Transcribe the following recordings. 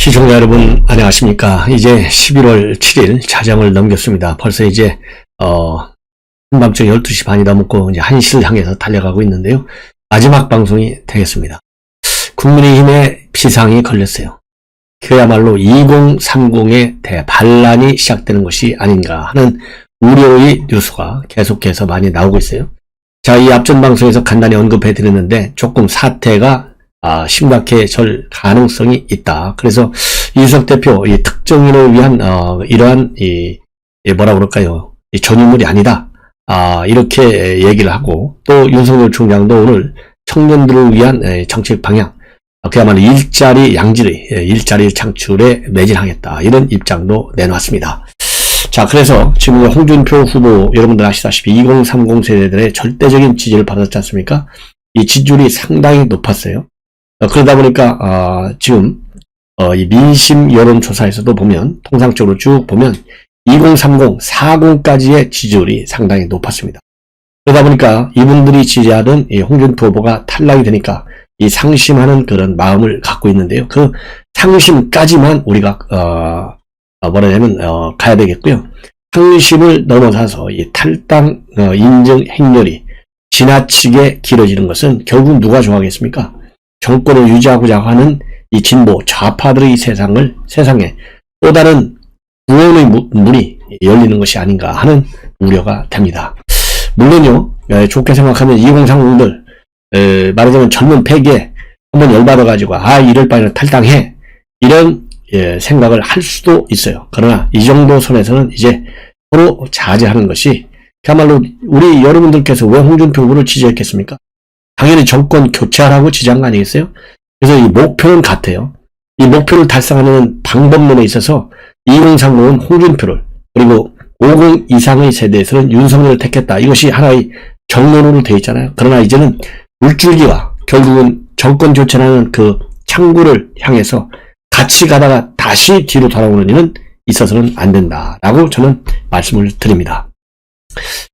시청자 여러분 안녕하십니까. 이제 11월 7일 자정을 넘겼습니다. 벌써 이제 한밤중 12시 반이 넘었고 이제 1시를 향해서 달려가고 있는데요. 마지막 방송이 되겠습니다. 국민의힘의 비상이 걸렸어요. 그야말로 2030의 대반란이 시작되는 것이 아닌가 하는 우려의 뉴스가 계속해서 많이 나오고 있어요. 자, 이 앞전 방송에서 간단히 언급해 드렸는데 조금 사태가 심각해질 가능성이 있다. 그래서 이준석 대표 이 특정인을 위한 이러한 뭐라 그럴까요? 이 전유물이 아니다. 이렇게 얘기를 하고 또 윤석열 총장도 오늘 청년들을 위한 정책 방향, 그야말로 일자리 양질의 일자리 창출에 매진하겠다. 이런 입장도 내놓았습니다. 자, 그래서 지금 홍준표 후보 여러분들 아시다시피 2030 세대들의 절대적인 지지를 받았지 않습니까? 이 지지율이 상당히 높았어요. 그러다 보니까 지금 이 민심 여론조사에서도 보면 통상적으로 쭉 보면 2030, 40까지의 지지율이 상당히 높았습니다. 그러다 보니까 이분들이 지지하던 이 홍준표 후보가 탈락이 되니까 이 상심하는 그런 마음을 갖고 있는데요. 그 상심까지만 우리가 뭐라냐면 가야 되겠고요. 상심을 넘어서서 이 탈당 인증 행렬이 지나치게 길어지는 것은 결국 누가 좋아하겠습니까? 정권을 유지하고자 하는 이 진보 좌파들의 세상에 또 다른 구원의 문이 열리는 것이 아닌가 하는 우려가 됩니다. 물론요, 좋게 생각하면 2030들 말하자면 젊은 패기에 한번 열받아가지고 이럴 바에는 탈당해 이런 생각을 할 수도 있어요. 그러나 이 정도 선에서는 이제 서로 자제하는 것이 그야말로 우리 여러분들께서 왜 홍준표 후보를 지지했겠습니까? 당연히 정권 교체하라고 지지한 거 아니겠어요? 그래서 이 목표는 같아요. 이 목표를 달성하는 방법론에 있어서 2030은 홍준표를 그리고 50 이상의 세대에서는 윤석열을 택했다. 이것이 하나의 정론으로 되어 있잖아요. 그러나 이제는 물줄기와 결국은 정권 교체라는 그 창구를 향해서 같이 가다가 다시 뒤로 돌아오는 일은 있어서는 안 된다라고 저는 말씀을 드립니다.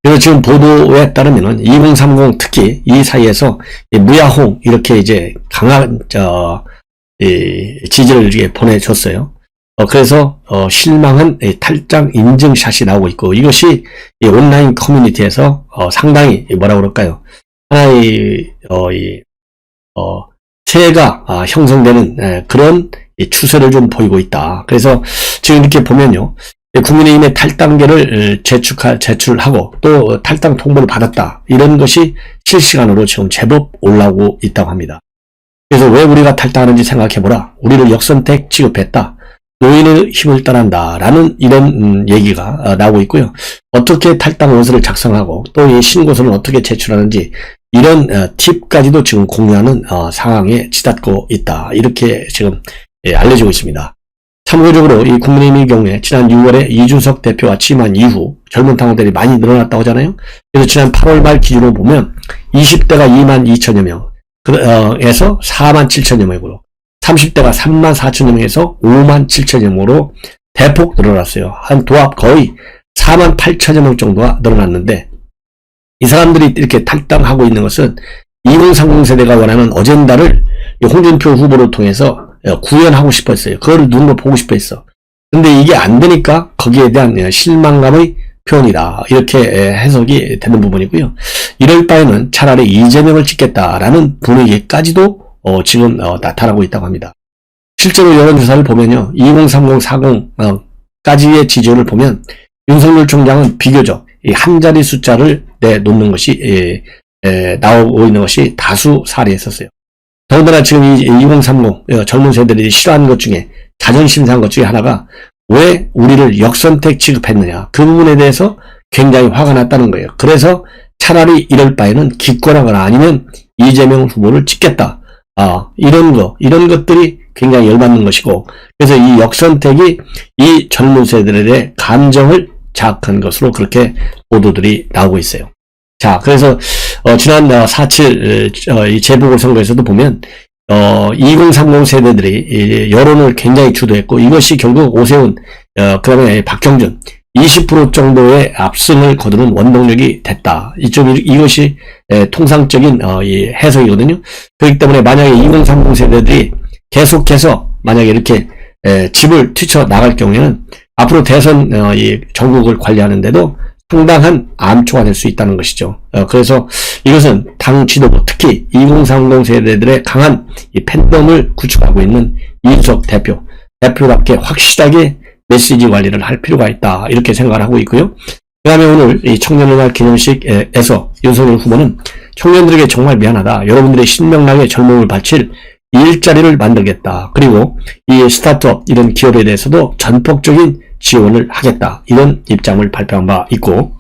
그래서 지금 보도에 따르면은 2030 특히 이 사이에서 무야홍 이렇게 이제 강한 지지를 이렇게 보내줬어요. 그래서 실망한 탈당 인증샷이 나오고 있고 이것이 온라인 커뮤니티에서 상당히 뭐라 그럴까요? 하나의 세가 형성되는 그런 추세를 좀 보이고 있다. 그래서 지금 이렇게 보면요. 국민의힘의 탈당계를 제출하고 또 탈당 통보를 받았다. 이런 것이 실시간으로 지금 제법 올라오고 있다고 합니다. 그래서 왜 우리가 탈당하는지 생각해보라. 우리를 역선택 취급했다. 노인의 힘을 떠난다. 라는 이런 얘기가 나오고 있고요. 어떻게 탈당 원서를 작성하고 또 이 신고서는 어떻게 제출하는지 이런 팁까지도 지금 공유하는 상황에 치닫고 있다. 이렇게 지금 알려지고 있습니다. 참고적으로 이 국민의힘의 경우에 지난 6월에 이준석 대표가 취임한 이후 젊은 당원들이 많이 늘어났다고 하잖아요. 그래서 지난 8월 말 기준으로 보면 20대가 22,000여 명, 에서 47,000여 명으로 30대가 34,000여 명에서 57,000여 명으로 대폭 늘어났어요. 한 도합 거의 48,000여 명 정도가 늘어났는데 이 사람들이 이렇게 탈당하고 있는 것은 2030 세대가 원하는 어젠다를 홍준표 후보를 통해서 구현하고 싶었어요. 그거를 눈으로 보고 싶어 했어. 근데 이게 안 되니까 거기에 대한 실망감의 표현이다. 이렇게 해석이 되는 부분이고요. 이럴 바에는 차라리 이재명을 찍겠다라는 분위기까지도 지금 나타나고 있다고 합니다. 실제로 여론조사를 보면요. 2030, 40까지의 지지율을 보면 윤석열 총장은 비교적 이 한 자리 숫자를 내놓는 것이 나오고 있는 것이 다수 사례였었어요. 더군다나 지금 이 2030 젊은 세대들이 싫어하는 것 중에 자존심 상한 것 중에 하나가 왜 우리를 역선택 취급했느냐. 그 부분에 대해서 굉장히 화가 났다는 거예요. 그래서 차라리 이럴 바에는 기권하거나 아니면 이재명 후보를 찍겠다. 이런 것들이 굉장히 열받는 것이고 그래서 이 역선택이 이 젊은 세대들의 감정을 자극한 것으로 그렇게 보도들이 나오고 있어요. 자, 그래서 지난 4.7 재보궐선거에서도 보면 2030 세대들이 여론을 굉장히 주도했고 이것이 결국 오세훈 그다음에 박형준 20% 정도의 압승을 거두는 원동력이 됐다. 이것이 통상적인 이 해석이거든요. 그렇기 때문에 만약에 2030 세대들이 계속해서 만약에 이렇게 집을 뛰쳐나갈 경우에는 앞으로 대선 이 전국을 관리하는데도 상당한 암초가 될 수 있다는 것이죠. 그래서 이것은 당 지도부, 특히 2030 세대들의 강한 이 팬덤을 구축하고 있는 이준석 대표답게 확실하게 메시지 관리를 할 필요가 있다, 이렇게 생각을 하고 있고요. 그 다음에 오늘 이 청년의 기념식에서 윤석열 후보는 청년들에게 정말 미안하다, 여러분들의 신명나게 젊음을 바칠 일자리를 만들겠다, 그리고 이 스타트업 이런 기업에 대해서도 전폭적인 지원을 하겠다, 이런 입장을 발표한 바 있고,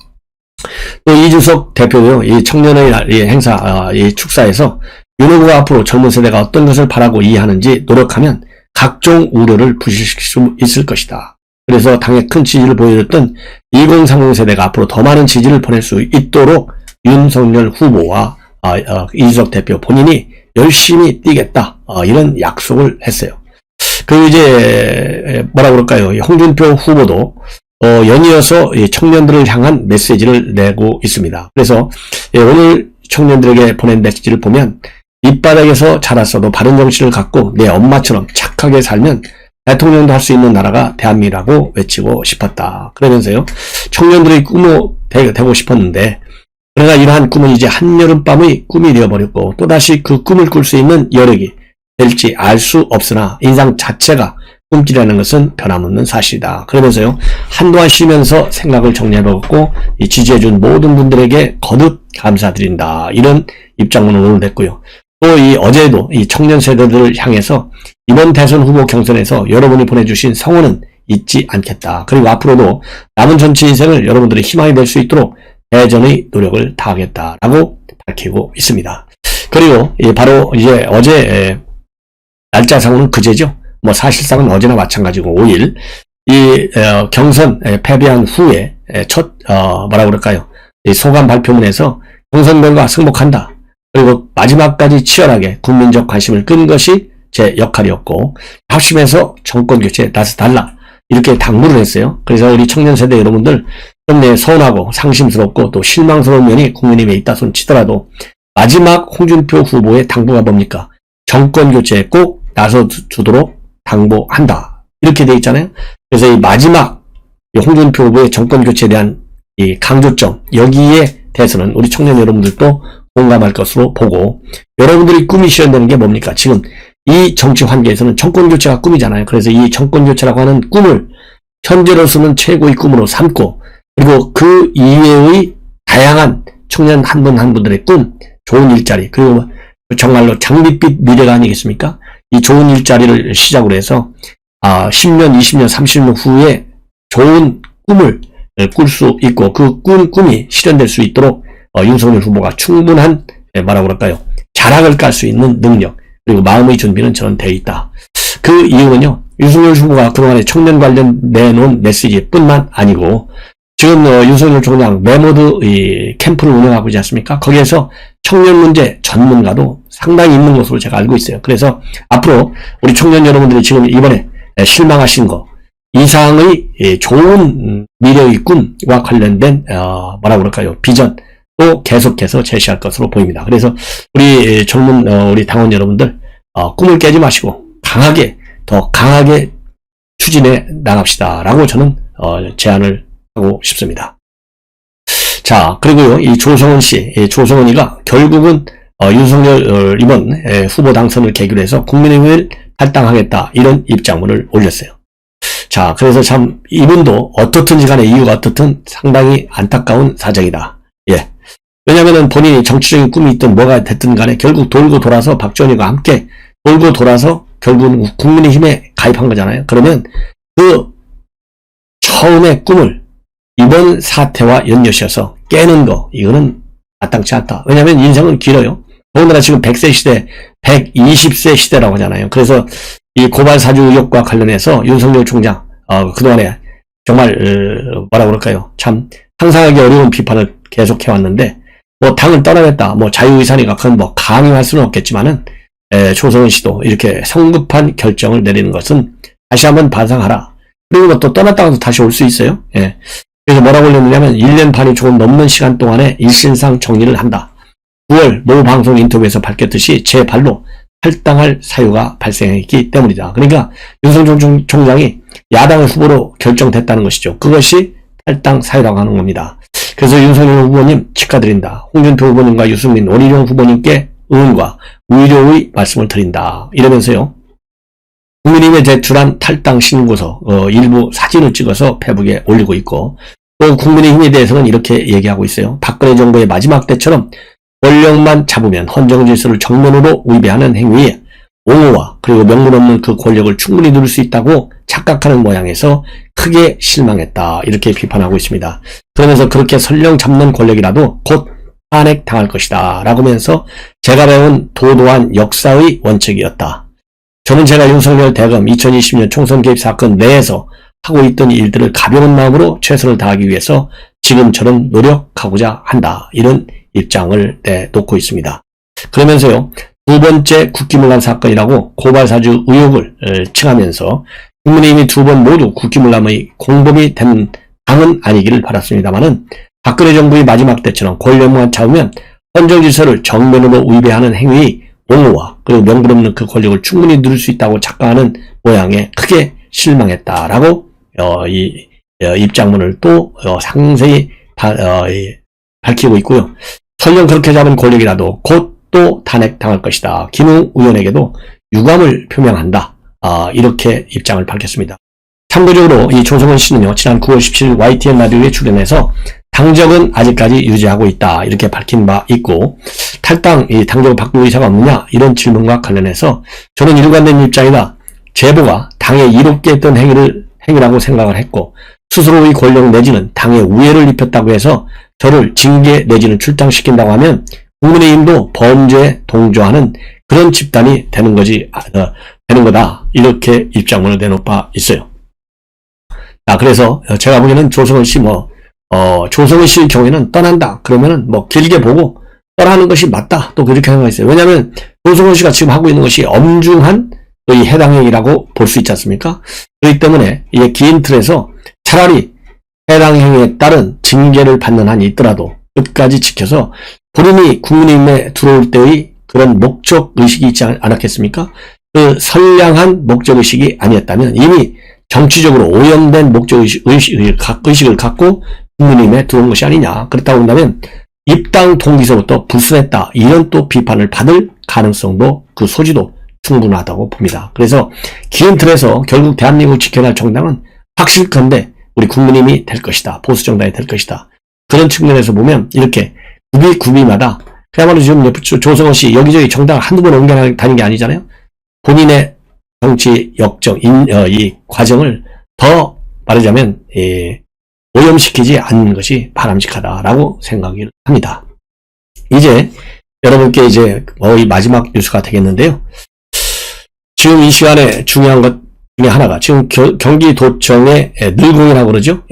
또 이준석 대표도요, 이 청년의 이 행사, 이 축사에서 윤 후보가 앞으로 젊은 세대가 어떤 것을 바라고 이해하는지 노력하면 각종 우려를 부실시킬 수 있을 것이다. 그래서 당에 큰 지지를 보여줬던 2030 세대가 앞으로 더 많은 지지를 보낼 수 있도록 윤석열 후보와 이준석 대표 본인이 열심히 뛰겠다, 이런 약속을 했어요. 그리고 이제 뭐라 그럴까요? 홍준표 후보도 연이어서 청년들을 향한 메시지를 내고 있습니다. 그래서 오늘 청년들에게 보낸 메시지를 보면, 밑바닥에서 자랐어도 바른 정신을 갖고 내 엄마처럼 착하게 살면 대통령도 할 수 있는 나라가 대한민국이라고 외치고 싶었다. 그러면서요, 청년들의 꿈이 되고 싶었는데, 그러나 이러한 꿈은 이제 한여름밤의 꿈이 되어버렸고, 또다시 그 꿈을 꿀 수 있는 여력이 될지 알 수 없으나 인상 자체가 꿈길이라는 것은 변함없는 사실이다. 그러면서요, 한동안 쉬면서 생각을 정리해보고 지지해준 모든 분들에게 거듭 감사드린다, 이런 입장문을 오늘 냈고요. 또 어제도 이 청년 세대들을 향해서 이번 대선 후보 경선에서 여러분이 보내주신 성원은 잊지 않겠다. 그리고 앞으로도 남은 정치 인생을 여러분들의 희망이 될 수 있도록 대전의 노력을 다하겠다라고 밝히고 있습니다. 그리고 바로 이제 어제 날짜상으로는 그제죠. 뭐 사실상은 어제나 마찬가지고 5일 이 경선 패배한 후에 첫 뭐라 그럴까요? 이 소감 발표문에서 경선 결과 승복한다, 그리고 마지막까지 치열하게 국민적 관심을 끈 것이 제 역할이었고 합심해서 정권 교체에 나서달라, 이렇게 당부를 했어요. 그래서 우리 청년 세대 여러분들 좀 서운하고 상심스럽고 또 실망스러운 면이 국민의힘에 있다 손 치더라도 마지막 홍준표 후보의 당부가 뭡니까? 정권 교체에 꼭 나서주도록 당부한다, 이렇게 돼 있잖아요. 그래서 이 마지막 홍준표 후보의 정권 교체에 대한 이 강조점, 여기에 대해서는 우리 청년 여러분들도 공감할 것으로 보고, 여러분들이 꿈이 실현되는 게 뭡니까? 지금 이 정치 환경에서는 정권 교체가 꿈이잖아요. 그래서 이 정권 교체라고 하는 꿈을 현재로서는 최고의 꿈으로 삼고, 그리고 그 이외의 다양한 청년 한 분 한 분들의 꿈, 좋은 일자리, 그리고 정말로 장밋빛 미래가 아니겠습니까? 이 좋은 일자리를 시작으로 해서 10년, 20년, 30년 후에 좋은 꿈을 꿀 수 있고, 그 꿈이 실현될 수 있도록 윤석열 후보가 충분한 뭐라 그럴까요? 자락을 깔 수 있는 능력, 그리고 마음의 준비는 저는 되어 있다. 그 이유는요, 윤석열 후보가 그동안에 청년 관련 내놓은 메시지뿐만 아니고, 지금 윤석열 총장 메모드 캠프를 운영하고 있지 않습니까? 거기에서 청년 문제 전문가도 상당히 있는 것으로 제가 알고 있어요. 그래서 앞으로 우리 청년 여러분들이 지금 이번에 실망하신 거 이상의 좋은 미래의 꿈과 관련된 뭐라 그럴까요? 비전 또 계속해서 제시할 것으로 보입니다. 그래서 우리 젊은 우리 당원 여러분들 꿈을 깨지 마시고 더 강하게 추진해 나갑시다라고 저는 제안을 하고 싶습니다. 자, 그리고요, 이 조성은 씨, 조성은이가 결국은 윤석열 이번 후보 당선을 계기로 해서 국민의힘을 탈당하겠다, 이런 입장문을 올렸어요. 자, 그래서 참 이분도 어떻든지 간에 이유가 어떻든 상당히 안타까운 사정이다. 예. 왜냐면은 본인이 정치적인 꿈이 있든 뭐가 됐든 간에 결국 돌고 돌아서 박지원이와 함께 돌고 돌아서 결국은 국민의힘에 가입한 거잖아요. 그러면 그 처음의 꿈을 이번 사태와 연결시켜서 깨는 거, 이거는 마땅치 않다. 왜냐하면 인생은 길어요. 더군다나 지금 100세 시대, 120세 시대라고 하잖아요. 그래서 이 고발 사주 의혹과 관련해서 윤석열 총장 그동안에 정말 뭐라 그럴까요? 참 상상하기 어려운 비판을 계속 해왔는데, 뭐 당을 떠나겠다, 뭐 자유의사니까 그건 뭐 강요할 수는 없겠지만은 조성은 씨도 이렇게 성급한 결정을 내리는 것은 다시 한번 반성하라. 그리고 또 떠났다가도 다시 올 수 있어요. 예. 그래서 뭐라고 올렸느냐면 1년 반이 조금 넘는 시간 동안에 일신상 정리를 한다. 9월 모 방송 인터뷰에서 밝혔듯이 제 발로 탈당할 사유가 발생했기 때문이다. 그러니까 윤석열 총장이 야당의 후보로 결정됐다는 것이죠. 그것이 탈당 사유라고 하는 겁니다. 그래서 윤석열 후보님 축하드린다. 홍준표 후보님과 유승민, 원희룡 후보님께 응원과 위로의 말씀을 드린다. 이러면서요. 국민의힘에 제출한 탈당 신고서 일부 사진을 찍어서 페북에 올리고 있고, 또 국민의힘에 대해서는 이렇게 얘기하고 있어요. 박근혜 정부의 마지막 때처럼 권력만 잡으면 헌정질서를 정면으로 위배하는 행위에 옹호와 그리고 명분 없는 그 권력을 충분히 누릴 수 있다고 착각하는 모양에서 크게 실망했다. 이렇게 비판하고 있습니다. 그러면서 그렇게 설령 잡는 권력이라도 곧 탄핵당할 것이다. 라고 하면서 제가 배운 도도한 역사의 원칙이었다. 저는 제가 윤석열 대검 2020년 총선 개입 사건 내에서 하고 있던 일들을 가벼운 마음으로 최선을 다하기 위해서 지금처럼 노력하고자 한다. 이런 입장을 내놓고 있습니다. 그러면서요. 두 번째 국기문란 사건이라고 고발사주 의혹을 칭하면서 국민의힘이 두 번 모두 국기문란의 공범이 된 당은 아니기를 바랐습니다마는 박근혜 정부의 마지막 때처럼 권력만 잡으면 헌정질서를 정면으로 위배하는 행위의 옹호와 그리고 명분 없는 그 권력을 충분히 누릴 수 있다고 착각하는 모양에 크게 실망했다라고 이 입장문을 또 상세히 밝히고 있고요. 설령 그렇게 잡은 권력이라도 곧 또 탄핵당할 것이다. 김웅 의원에게도 유감을 표명한다. 이렇게 입장을 밝혔습니다. 참고적으로 이 조성은 씨는요. 지난 9월 17일 YTN 라디오에 출연해서 당적은 아직까지 유지하고 있다. 이렇게 밝힌 바 있고 탈당, 이 당적을 바꿀 의사가 없느냐 이런 질문과 관련해서 저는 일관된 입장이다. 제보가 당에 이롭게 했던 행위라고 생각을 했고 스스로의 권력 내지는 당에 우애를 입혔다고 해서 저를 징계 내지는 출당시킨다고 하면 국민의힘도 범죄에 동조하는 그런 집단이 되는 거다. 이렇게 입장문을 내놓은 바 있어요. 그래서 제가 보기에는 조성은 씨 조성은 씨의 경우에는 떠난다. 그러면은 길게 보고 떠나는 것이 맞다. 또 그렇게 생각했어요. 왜냐하면 조성은 씨가 지금 하고 있는 것이 엄중한 또 이 해당 행위라고 볼 수 있지 않습니까? 그렇기 때문에 이게 긴 틀에서 차라리 해당 행위에 따른 징계를 받는 한이 있더라도 끝까지 지켜서 본인이 국민의힘에 들어올 때의 그런 목적의식이 있지 않았겠습니까? 그 선량한 목적의식이 아니었다면 이미 정치적으로 오염된 목적의식을 갖고 국민의힘에 들어온 것이 아니냐. 그렇다고 한다면 입당 동기서부터 불순했다. 이런 또 비판을 받을 가능성도 그 소지도 충분하다고 봅니다. 그래서 긴 틀에서 결국 대한민국을 지켜낼 정당은 확실컨대 우리 국민의힘이 될 것이다. 보수정당이 될 것이다. 그런 측면에서 보면 이렇게 구비마다 그야말로 지금 조성은 씨 여기저기 정당을 한두 번 옮겨다니는 게 아니잖아요. 본인의 정치 역정, 이 과정을 더 말하자면 오염시키지 않는 것이 바람직하다라고 생각을 합니다. 이제 여러분께 거의 마지막 뉴스가 되겠는데요. 지금 이 시간에 중요한 것 중에 하나가 지금 경기도청의 늘공이라고 그러죠.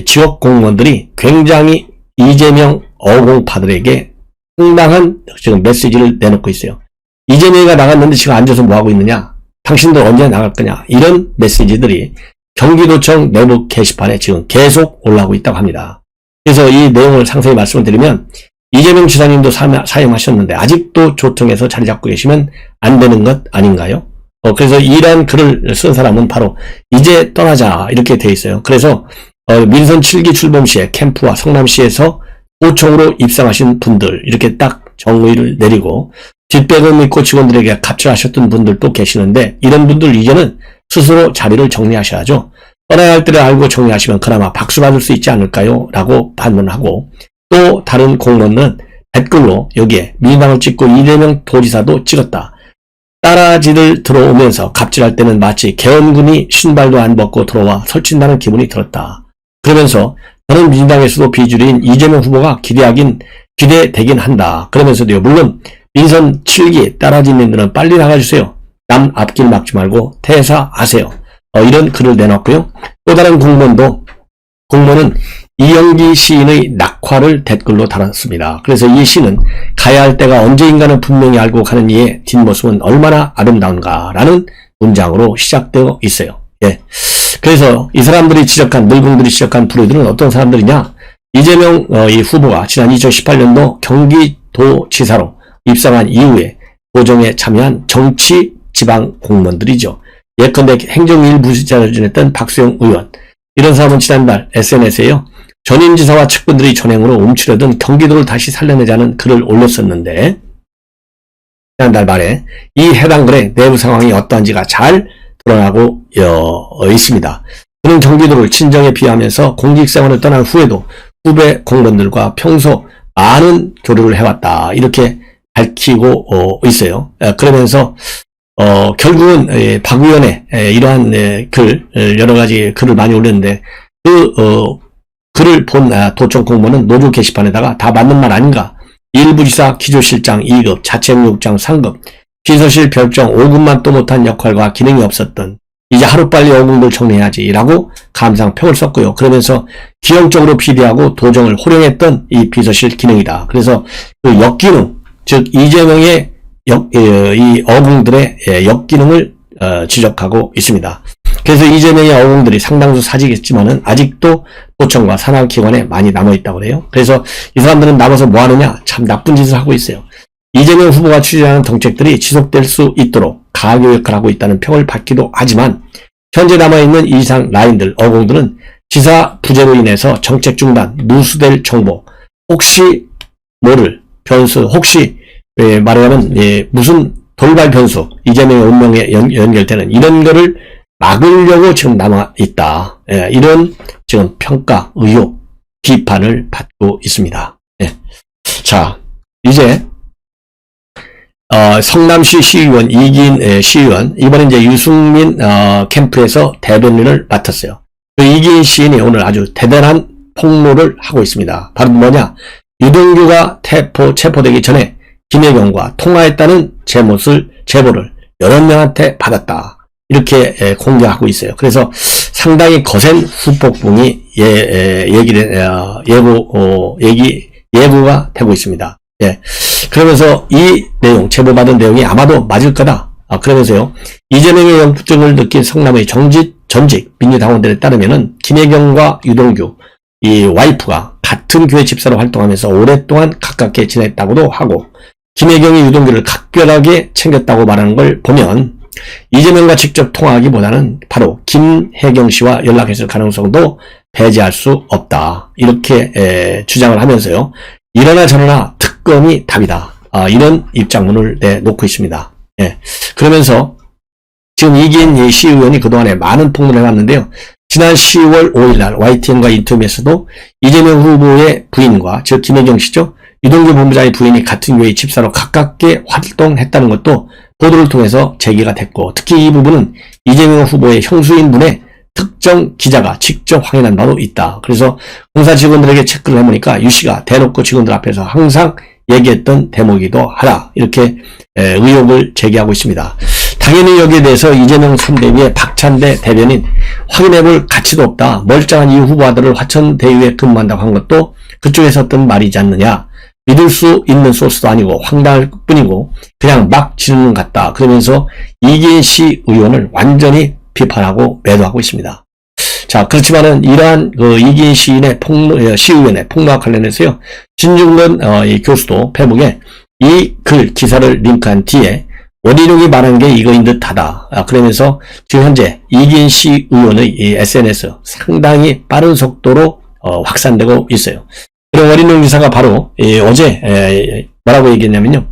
지역 공무원들이 굉장히 이재명 어공파들에게 상당한 지금 메시지를 내놓고 있어요. 이재명이가 나갔는데 지금 앉아서 뭐 하고 있느냐? 당신들 언제 나갈 거냐? 이런 메시지들이 경기도청 내부 게시판에 지금 계속 올라오고 있다고 합니다. 그래서 이 내용을 상세히 말씀을 드리면 이재명 지사님도 사용하셨는데 아직도 조청에서 자리 잡고 계시면 안 되는 것 아닌가요? 그래서 이런 글을 쓴 사람은 바로 이제 떠나자 이렇게 돼 있어요. 그래서 민선 7기 출범 시에 캠프와 성남시에서 도청으로 입성하신 분들 이렇게 딱 정의를 내리고 뒷배금 있고 직원들에게 갑질하셨던 분들도 계시는데 이런 분들 이제는 스스로 자리를 정리하셔야죠. 떠나야 할 때를 알고 정리하시면 그나마 박수 받을 수 있지 않을까요? 라고 반문하고 또 다른 공무원은 댓글로 여기에 민주당을 찍고 이재명 도지사도 찍었다. 따라지를 들어오면서 갑질할 때는 마치 개헌군이 신발도 안 벗고 들어와 설친다는 기분이 들었다. 그러면서 저는 민주당에서도 비주류인 이재명 후보가 기대되긴 한다. 그러면서도요. 물론 민선 7기 따라지님들은 빨리 나가주세요. 남 앞길 막지 말고 퇴사하세요. 이런 글을 내놨고요. 또 다른 공무원은 이영기 시인의 낙화를 댓글로 달았습니다. 그래서 이 시는 가야 할 때가 언제인가는 분명히 알고 가는 이의 뒷모습은 얼마나 아름다운가라는 문장으로 시작되어 있어요. 예. 그래서 이 사람들이 늙은들이 지적한 부류들은 어떤 사람들이냐? 이재명 이 후보가 지난 2018년도 경기도지사로 입성한 이후에 도정에 참여한 정치 지방 공무원들이죠. 예컨대 행정일부시장을 지냈던 박수영 의원, 이런 사람은 지난달 SNS에요. 전임지사와 측근들이 전행으로 움츠려든 경기도를 다시 살려내자는 글을 올렸었는데, 지난달 말에 이 해당 글의 내부 상황이 어떠한지가 잘 드러나고 있습니다. 그는 경기도를 친정에 비하면서 공직생활을 떠난 후에도 후배 공무원들과 평소 많은 교류를 해왔다, 이렇게 밝히고 있어요. 그러면서 결국은 박 의원의 이러한 글, 여러 가지 글을 많이 올렸는데, 글을 본 도청 공무원은 노조 게시판에다가 다 맞는 말 아닌가, 일부지사 기조실장 2급, 자체무역장 3급, 비서실 별정 5급만 또 못한 역할과 기능이 없었던, 이제 하루빨리 어공들 정리해야지 라고 감상평을 썼고요. 그러면서 기형적으로 비대하고 도정을 호령했던 이 비서실 기능이다. 그래서 그 역기능, 즉 이재명의 이 어공들의 역기능을 지적하고 있습니다. 그래서 이재명의 어공들이 상당수 사직했지만은 아직도 도청과 산하기관에 많이 남아있다고 그래요. 그래서 이 사람들은 남아서 뭐 하느냐? 참 나쁜 짓을 하고 있어요. 이재명 후보가 추진하는 정책들이 지속될 수 있도록 가교역을 하고 있다는 평을 받기도 하지만, 현재 남아있는 이상 라인들, 어공들은 지사 부재로 인해서 정책 중단, 누수될 정보, 혹시 모를 변수, 혹시 말하자면 무슨 돌발 변수, 이재명의 운명에 연결되는 이런 거를 막으려고 지금 남아있다. 이런 지금 평가, 의혹, 비판을 받고 있습니다. 자, 이제 성남시 시의원 이기인 시의원, 이번에 이제 유승민 캠프에서 대변인을 맡았어요. 그 이기인 시인이 오늘 아주 대단한 폭로를 하고 있습니다. 바로 뭐냐? 유동규가 체포되기 전에 김혜경과 통화했다는 제보를 여러 명한테 받았다, 이렇게 공개하고 있어요. 그래서 상당히 거센 후폭풍이 예고가 되고 있습니다. 그러면서 이 내용, 제보받은 내용이 아마도 맞을 거다. 그러면서요, 이재명의 영부증을 느낀 성남의 전직 민주당원들에 따르면은 김혜경과 유동규, 이 와이프가 같은 교회 집사로 활동하면서 오랫동안 가깝게 지냈다고도 하고, 김혜경이 유동규를 각별하게 챙겼다고 말하는 걸 보면 이재명과 직접 통화하기보다는 바로 김혜경 씨와 연락했을 가능성도 배제할 수 없다, 이렇게 주장을 하면서요, 이러나 저러나 특검이 답이다, 이런 입장문을 내놓고 있습니다. 그러면서 지금 이기인 시의원이 그동안에 많은 폭로를 해왔는데요. 지난 10월 5일날 YTN과 인터뷰에서도 이재명 후보의 부인과, 즉 김혜경 씨죠, 유동규 본부장의 부인이 같은 교회 집사로 가깝게 활동했다는 것도 보도를 통해서 제기가 됐고, 특히 이 부분은 이재명 후보의 형수인분의 특정 기자가 직접 확인한 바도 있다. 그래서 공사 직원들에게 체크를 해보니까 유 씨가 대놓고 직원들 앞에서 항상 얘기했던 대목이기도 하다, 이렇게 의혹을 제기하고 있습니다. 당연히 여기에 대해서 이재명 선대위의 박찬대 대변인, 확인해볼 가치도 없다, 멀쩡한 이 후보 아들을 화천대유에 근무한다고 한 것도 그쪽에서 했던 말이지 않느냐, 믿을 수 있는 소스도 아니고 황당할 뿐이고 그냥 막 지르는 것 같다, 그러면서 이기인 시 의원을 완전히 비판하고 매도하고 있습니다. 자, 그렇지만은 이러한 이기인 시인의 시의원의 폭로와 관련해서요, 진중권 이 교수도 페북에 이 글 기사를 링크한 뒤에 원희룡이 말한 게 이거인 듯하다, 그러면서 지금 현재 이기인 시의원의 이 SNS 상당히 빠른 속도로 확산되고 있어요. 그리고 원희룡 지사가 바로 어제 뭐라고 얘기했냐면요,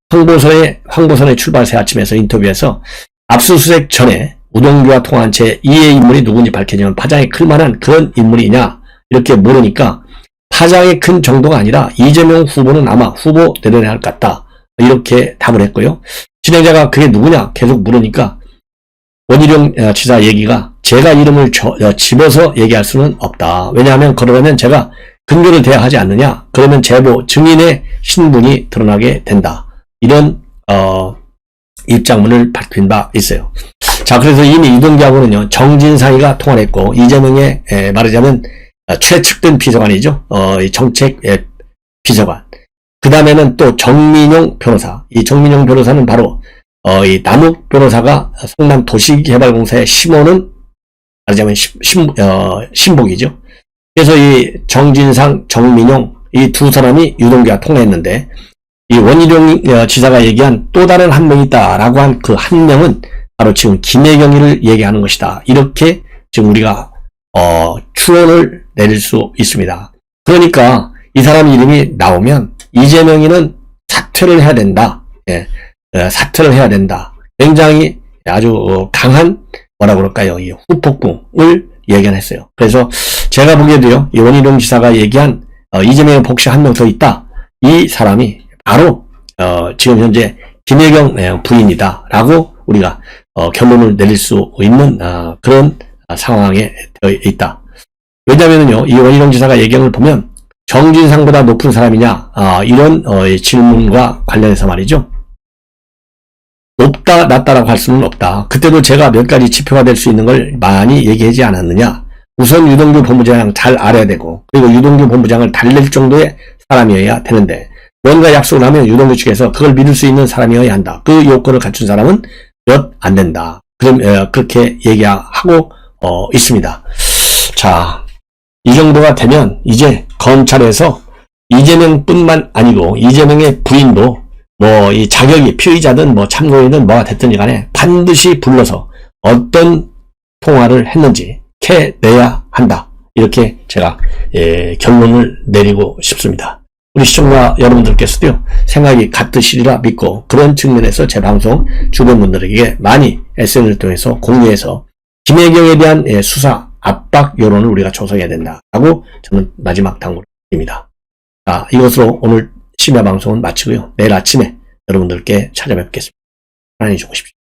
황보선의 출발 새 아침에서 인터뷰에서 압수수색 전에 우동규와 통화한 채 이의 인물이 누군지 밝혀지면 파장이 클 만한 그런 인물이냐, 이렇게 물으니까 파장이 큰 정도가 아니라 이재명 후보는 아마 후보 내려내야 할 것 같다, 이렇게 답을 했고요. 진행자가 그게 누구냐 계속 물으니까 원희룡 지사 얘기가, 제가 이름을 집어서 얘기할 수는 없다, 왜냐하면 그러려면 제가 근거를 대야 하지 않느냐, 그러면 제보 증인의 신분이 드러나게 된다, 이런 입장문을 밝힌 바 있어요. 자, 그래서 이미 유동규하고는요, 정진상이가 통화를 했고, 이재명의 말하자면 최측근 비서관이죠, 정책 비서관, 그 다음에는 또 정민용 변호사, 이 정민용 변호사는 바로 이 남욱 변호사가 성남 도시개발공사의 심호는 말하자면 신복이죠. 그래서 이 정진상, 정민용, 이 두 사람이 유동규와 통화했는데, 이 원희룡 지사가 얘기한 또 다른 한 명이 있다라고 한 그 한 명은 바로 지금 김혜경이를 얘기하는 것이다. 이렇게 지금 우리가 추론을 내릴 수 있습니다. 그러니까 이 사람 이름이 나오면 이재명이는 사퇴를 해야 된다. 예, 사퇴를 해야 된다. 굉장히 아주 강한 뭐라 그럴까요? 이 후폭풍을 예견했어요. 그래서 제가 보기에도요, 이 원희룡 지사가 얘기한 이재명의 복시 한 명 더 있다. 이 사람이 바로 지금 현재 김혜경 부인이다라고 우리가 결론을 내릴 수 있는 그런 상황에 되어 있다. 왜냐면은요, 이 원희룡 지사가 얘기한 보면 정진상보다 높은 사람이냐 이런 질문과 관련해서 말이죠. 높다 낮다라고 할 수는 없다. 그때도 제가 몇 가지 지표가 될 수 있는 걸 많이 얘기하지 않았느냐. 우선 유동규 본부장 잘 알아야 되고, 그리고 유동규 본부장을 달랠 정도의 사람이어야 되는데, 뭔가 약속을 하면 유동규 측에서 그걸 믿을 수 있는 사람이어야 한다. 그 요건을 갖춘 사람은 몇 안 된다. 그럼 그렇게 얘기하고 있습니다. 자, 이 정도가 되면 이제 검찰에서 이재명뿐만 아니고 이재명의 부인도 뭐 이 자격이 피의자든 뭐 참고인든 뭐가 됐든지 간에 반드시 불러서 어떤 통화를 했는지 캐내야 한다. 이렇게 제가 결론을 내리고 싶습니다. 우리 시청자 여러분들께서도요, 생각이 같으시리라 믿고 그런 측면에서 제 방송 주변 분들에게 많이 SNS를 통해서 공유해서 김혜경에 대한 수사 압박 여론을 우리가 조성해야 된다라고 저는 마지막 당부를 드립니다. 자, 이것으로 오늘 심야 방송은 마치고요. 내일 아침에 여러분들께 찾아뵙겠습니다. 편안히 주무십시오.